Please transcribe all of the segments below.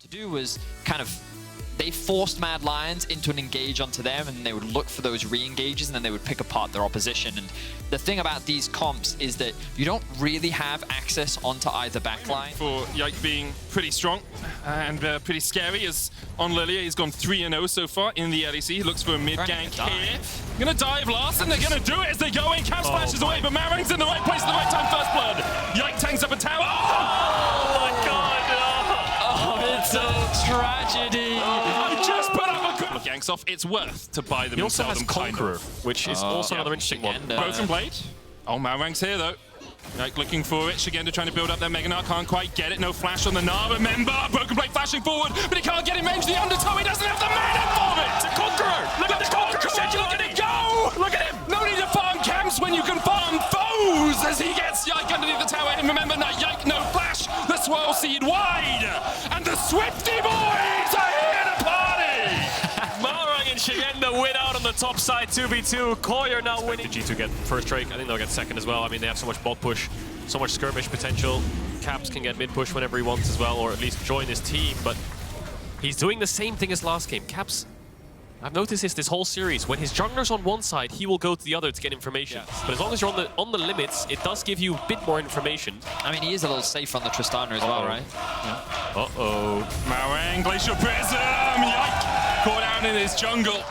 to do was kind of, they forced Mad Lions into an engage onto them, and they would look for those re-engages, and then they would pick apart their opposition. And the thing about these comps is that you don't really have access onto either backline. For Yike being pretty strong and pretty scary, as on Lillia, he's gone 3-0 so far in the LEC. He looks for a mid-gank here. Gonna dive Larssen, they're gonna do it as they go in. Cap splashes away, but Malrang's in the right place at the right time. First blood. Yike tanks up a tower. Oh my god! It's a tragedy. I just put up a couple of ganks off. It's worth to buy them. He also has Conqueror, kind of. which is also another interesting one. Broken Blade. Oh, Malrang's here though. Like looking for it. Szygenda trying to build up that Mega Gnar. Can't quite get it. No flash on the Gnar. Remember, Broken Blade flashing forward, but he can't get in range. The undertow. He doesn't have the mana for it. It's a Conqueror. Look at the Conqueror. Look at it go. Look at him. No need to farm camps when you can farm foes. As he gets Yike underneath the tower. And remember, no Yike, no flash. The swirl seed wide, and the Swifty boys are here to party. Malrang and Szygenda win out on the top side 2v2. Koi are now winning. The G2 get first Drake. I think they'll get second as well. I mean, they have so much bot push, so much skirmish potential. Caps can get mid push whenever he wants as well, or at least join his team. But he's doing the same thing as last game. Caps, I've noticed this whole series. When his jungler's on one side, he will go to the other to get information. Yes. But as long as you're on the limits, it does give you a bit more information. I mean, he is a little safe on the Tristana as well, right? Yeah. Uh-oh. Malrang, Glacial Prism, Yike, caught down in his jungle.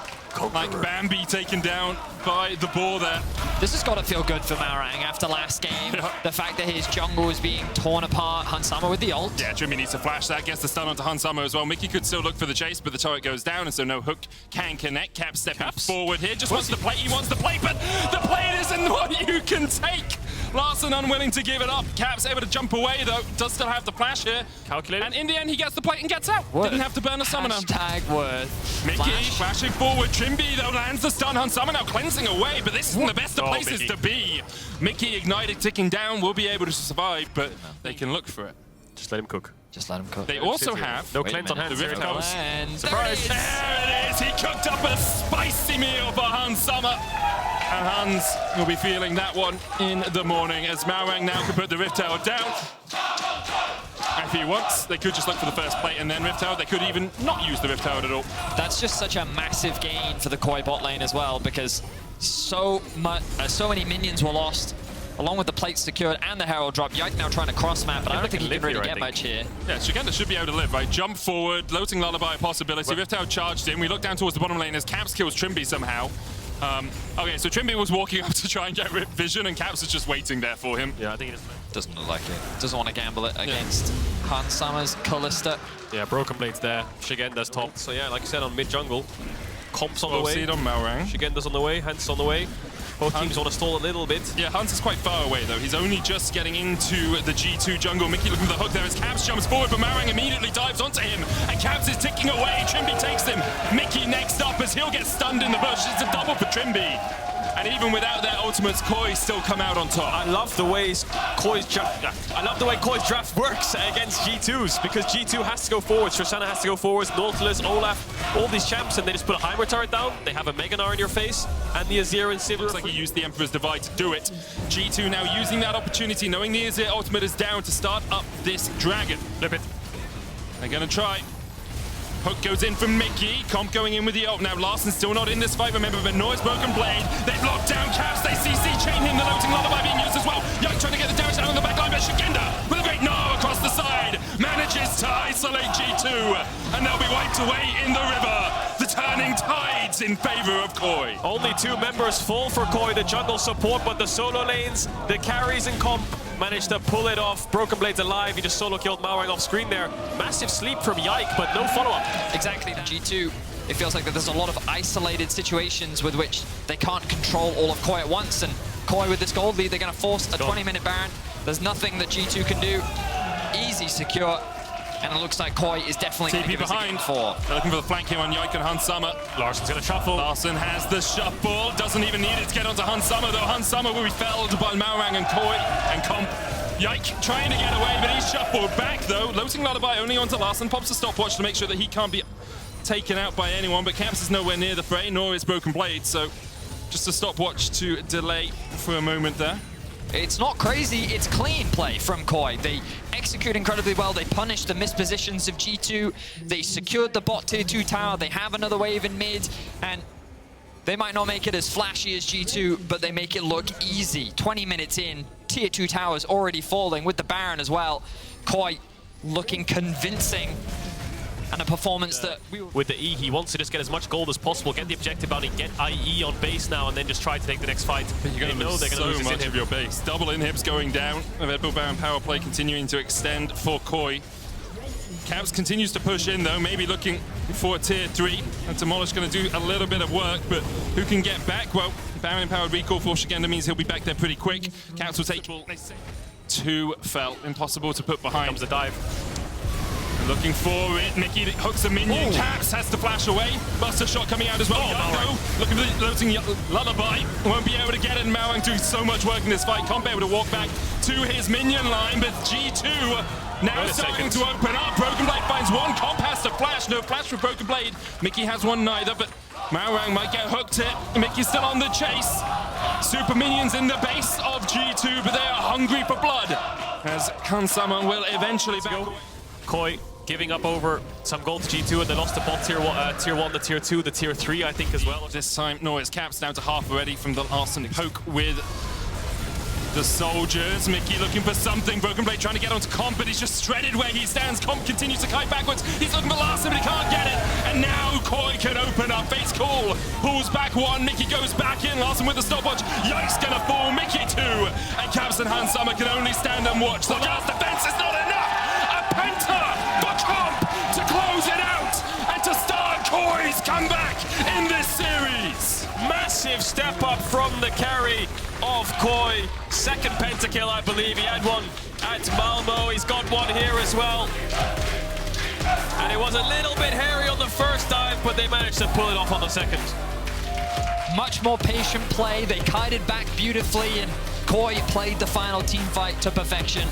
Like Bambi taken down by the boar there. This has got to feel good for Malrang after last game. Yeah. The fact that his jungle is being torn apart. Hansama with the ult. Yeah, Trymbi needs to flash that, gets the stun onto Hansama as well. Mickey could still look for the chase, but the turret goes down, and so no hook can connect. Cap stepping forward here, just wants the plate, he wants the plate, but the plate isn't what you can take. Larssen unwilling to give it up. Cap's able to jump away though, does still have the flash here. Calculated. And in the end, he gets the plate and gets out. Didn't have to burn a summoner. Hashtag worth. Mickey flashing forward. Trymbi though lands the stun. Hansama now cleansing away, but this isn't the best of places to be. Mickey ignited, ticking down, will be able to survive, but they can look for it. Just let him cook. Just let him cook. They also have no cleanse on hands. The Rift comes. Surprise! There it is. He cooked up a spicy meal for Hansama. And Hans will be feeling that one in the morning as Malrang now can put the Rift Tower down. If he wants, they could just look for the first plate and then Rift Tower. They could even not use the Rift Tower at all. That's just such a massive gain for the Koi bot lane as well, because so many minions were lost, along with the plate secured and the Herald drop. Yike now trying to cross map, but I don't think he can really get much here. Yeah, Szygenda should be able to live, right? Jump forward, Floating Lullaby a possibility. Rift Tower charged in. We look down towards the bottom lane as Caps kills Trymbi somehow. Okay, so Trymbi was walking up to try and get vision, and Caps is just waiting there for him. Yeah, I think he doesn't look like it. Doesn't want to gamble it against Hansama's Kalista. Yeah, Broken Blade's there. Szygenda's top. So yeah, like I said, on mid jungle. Comp's on the way. See it on Malrang. Szygenda's on the way. Hans on the way. Both teams want to stall a little bit. Yeah, Hans is quite far away though. He's only just getting into the G2 jungle. Mickey looking for the hook there as Caps jumps forward, but Malrang immediately dives onto him. And Caps is ticking away. Trymbi takes him. Mickey next up as he'll get stunned in the bush. It's a double for Trymbi. And even without their ultimates, Koi still come out on top. I love the way Koi's draft works against G2s, because G2 has to go forwards, Tristana has to go forwards, Nautilus, Olaf, all these champs, and they just put a Heimer turret down. They have a Mega Gnar in your face, and the Azir and Sivir. Looks like he used the Emperor's Divide to do it. G2 now using that opportunity, knowing the Azir ultimate is down, to start up this dragon. Flip it. They're gonna try. Hook goes in from Mickey. Comp going in with the ult. Now Larssen's still not in this fight, remember, but Noise Broken Blade. They've locked down Caps. They CC chain him. The Floating Lullaby being used as well. Yike trying to get the damage down on the back line, but Szygenda with a great Gnar across the side manages to isolate G2, and they'll be wiped away in the river. The turning tides in favor of Koi. Only 2 members full for Koi, the jungle support, but the solo lanes, the carries and Comp managed to pull it off. Broken Blade's alive. He just solo killed Malrang off screen there. Massive sleep from Yike, but no follow-up. Exactly, the G2. It feels like that there's a lot of isolated situations with which they can't control all of Koi at once, and Koi with this gold lead, they're going to force a 20-minute Baron. There's nothing that G2 can do. Easy secure. And it looks like Koi is definitely going to give behind. They're looking for the flank here on Yike and Hansama. Larssen's going to shuffle. Larssen has the shuffle. Doesn't even need it to get onto Hansama, though. Hansama will be felled by Malrang and Koi and Comp. Yike trying to get away, but he's shuffled back, though. Floating Lullaby only onto Larssen. Pops a stopwatch to make sure that he can't be taken out by anyone, but Caps is nowhere near the fray, nor is Broken Blade, so just a stopwatch to delay for a moment there. It's not crazy, it's clean play from Koi. They execute incredibly well, they punish the mispositions of G2, they secured the bot tier 2 tower, they have another wave in mid, and they might not make it as flashy as G2, but they make it look easy. 20 minutes in, tier 2 towers already falling with the Baron as well. Koi looking convincing. And a performance that with the E, he wants to just get as much gold as possible, get the objective bounty, get IE on base now, and then just try to take the next fight. But you're going to lose so much of your base. Double inhibs going down. Red Bull Baron power play continuing to extend for Koi. Caps continues to push in though, maybe looking for a tier 3. And Demolish going to do a little bit of work, but who can get back? Well, Baron empowered recall for Szygenda means he'll be back there pretty quick. Caps will take 2 fell, impossible to put behind. Here comes the dive. Looking for it, Mickey hooks a minion, Caps has to flash away. Buster shot coming out as well. Malrang looking for the floating lullaby. Won't be able to get it, and Malrang doing so much work in this fight. Can't be able to walk back to his minion line, but G2 now starting to open up. Broken Blade finds one, Comp has to flash. No flash for Broken Blade. Mickey has one neither, but Malrang might get hooked it. Mickey's still on the chase. Super minions in the base of G2, but they are hungry for blood. As Kansama will eventually back. Koi giving up over some gold to G2, and they lost the bot tier 1, the tier 2, the tier 3, I think, as well. This time, no, it's Caps down to half already from the Larssen poke with the soldiers. Mickey looking for something. Broken Blade trying to get onto Comp, but he's just shredded where he stands. Comp continues to kite backwards. He's looking for Larssen, but he can't get it. And now Koi can open up. Face call. Pulls back one. Mickey goes back in. Larssen with the stopwatch. Yike's gonna fall. Mickey 2. And Caps and Hansama can only stand and watch. The last defense is not enough. A penta for Comp to close it out and to start Koi's comeback in this series. Massive step up from the carry of Koi. Second pentakill, I believe. He had one at Malmo. He's got one here as well. And it was a little bit hairy on the first dive, but they managed to pull it off on the second. Much more patient play. They kited back beautifully, and Koi played the final team fight to perfection.